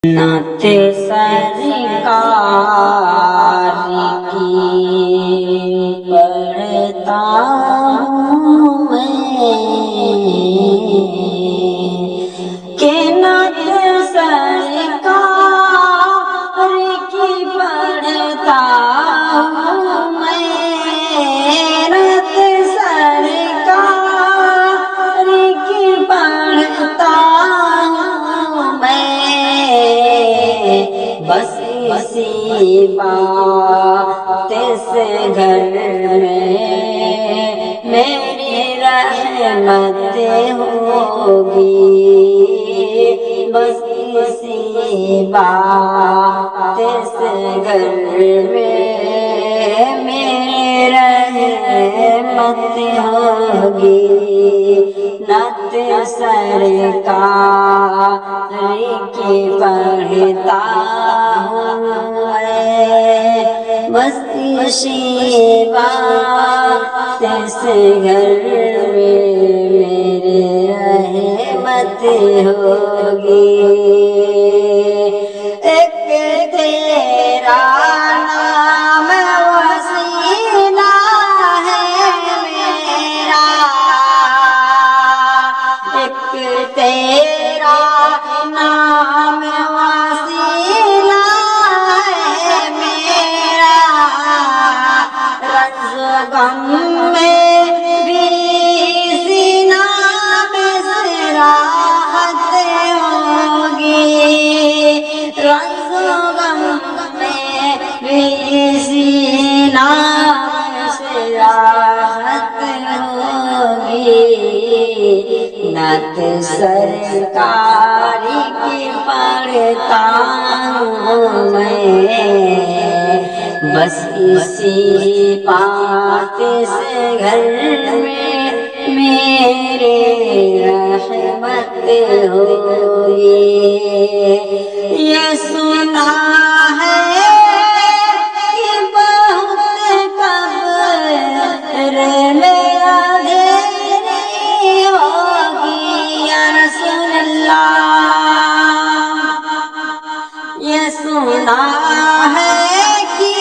نعت سرکار کی پڑھتا ہوں میں کہ نعت سرکار کی پڑھتا ہوں میں نعت سرکار کی پڑھتا ہوں میں بس اسی بات سے گھر میں میری رحمت ہوگی بس اسی بات سے گھر میں میری رحمت ہوگی نعت سرکار کی پڑھتا ہوں میں بس اسی بات سے گھر میں میری رحمت ہوگی ایک تیرا نام وسیلہ ہے میرا ایک تیرا نام وسیلہ ہے میرا رنج و غم میں بھی اسی نام سے راحت ہوگی رنج و غم میں بھی اسی نام سے راحت ہوگی نعت سرکار کی پڑھتا ہوں میں بس اسی بات سے گھر میں میرے رحمت ہوگی یہ سنا ہے کہ بہت قبر میں اندھیری ہوگی یا رسول اللہ یہ سنا ہے کہ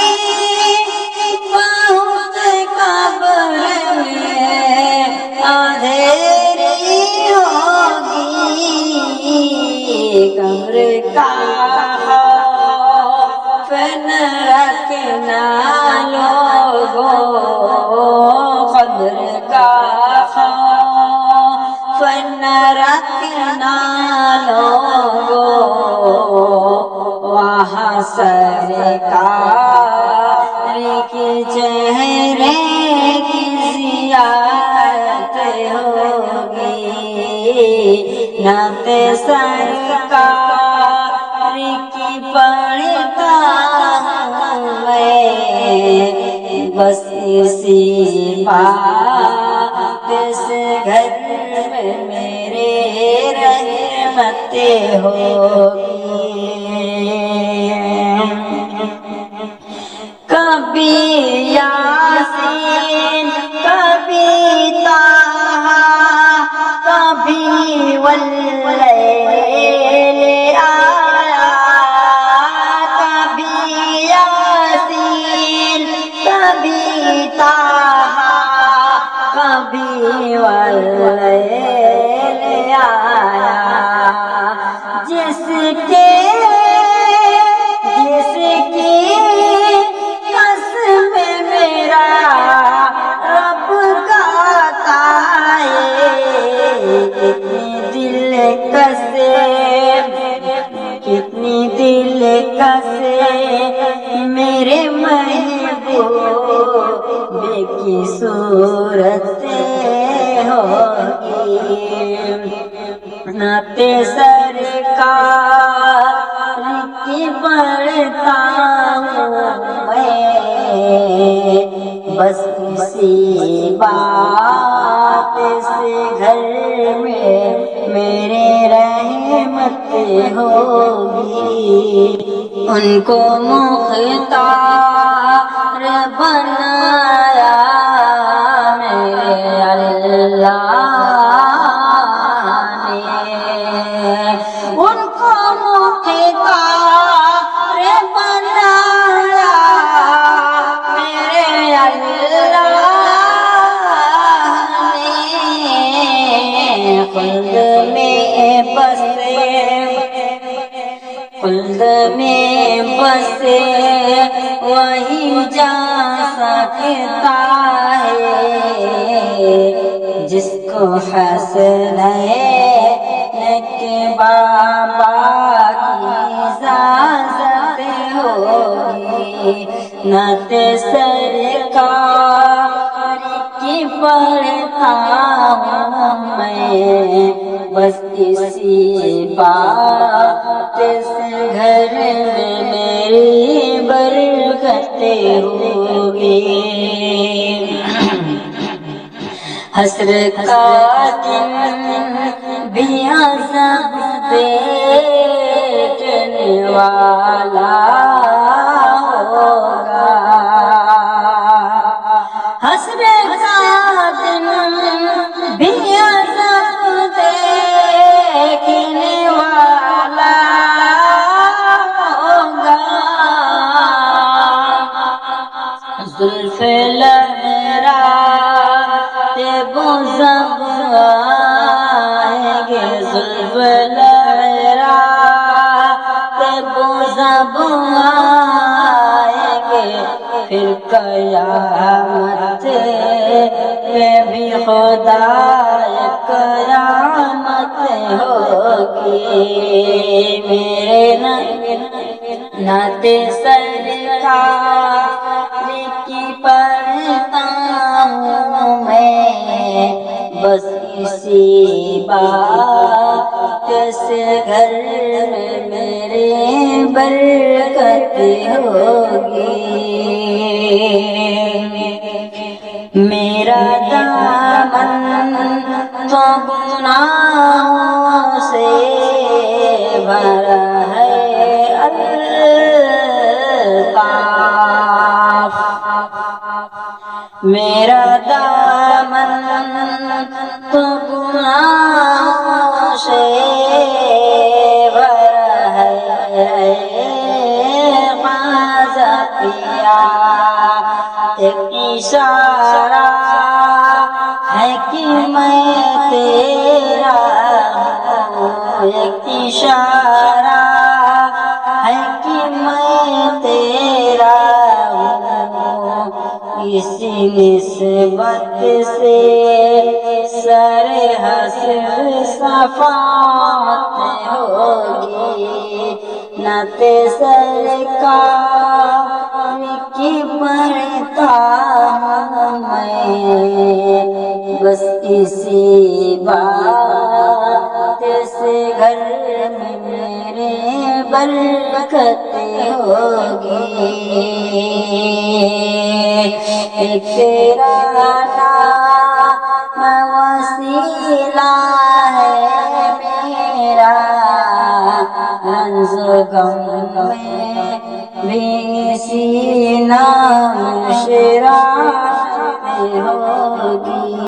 بہت قبر میں اندھیری ہوگی قبر کا خوف نہ رکھنا لوگوں قبر کا خوف نہ رکھنا لوگوں وہاں سرکار کے چہرے کی زیارت ہوگی نعت سرکار کی پڑھتا ہوں میں بس اسی بات سے گھر میں میرے رحمت ہوگی کبھی یاسین کبھی طٰہٰ کبھی واللیل آیا کبھی یاسین کبھی طٰہٰ کبھی واللیل آیا جس کی قسم میرا رب گاتا ہے کتنی دل کسے میرے محبوب کی صورت ہوگی نعت سرکار کی پڑھتا ہوں میں بس اسی بات سے گھر میں میرے رحمت ہوگی ان کو مختار بنایا میرے اللہ نے ان کو موقع خلد میں بسے وہی جا سکتا ہے جس کو حسنین کے بابا کی اجازت ہوگی نعت سرکار کی پڑھتا ہوں میں بس اسی بات سے گھر میں میری برکتیں ہوگی حسر کا دن بھی عذاب دیکھنے والا ہوگا حسر کا دن بھی عذاب دیکھنے والا ہوگا زلف لہرا بزم آئیں گے زلف لہرا بزم آئیں گے پھر قیامت پہ بھی خدا قیامت ہوگی میرے نعت سرکار کی پڑھتا ہوں میں بس اسی بات سے گھر میں میرے برکت ہوگی میرا دامن تو گناہوں سے بھرا ہے الطاف میرا دامن تو گناہوں سے بھرا ہے خواجہ پیا ایک اشارہ ہے کہ میں تیرا ہوں ایک اشارہ ہے کہ میں تیرا ہوں اسی نسبت سے سر حسر صفات ہوگی نعت سرکار کی پڑھتا ہوں میں بس اسی بات سے گھر میں میرے برکت ہوگی تیرا نام وسیلہ ہے میرا رنج غم میں بھی اسی نام شیرا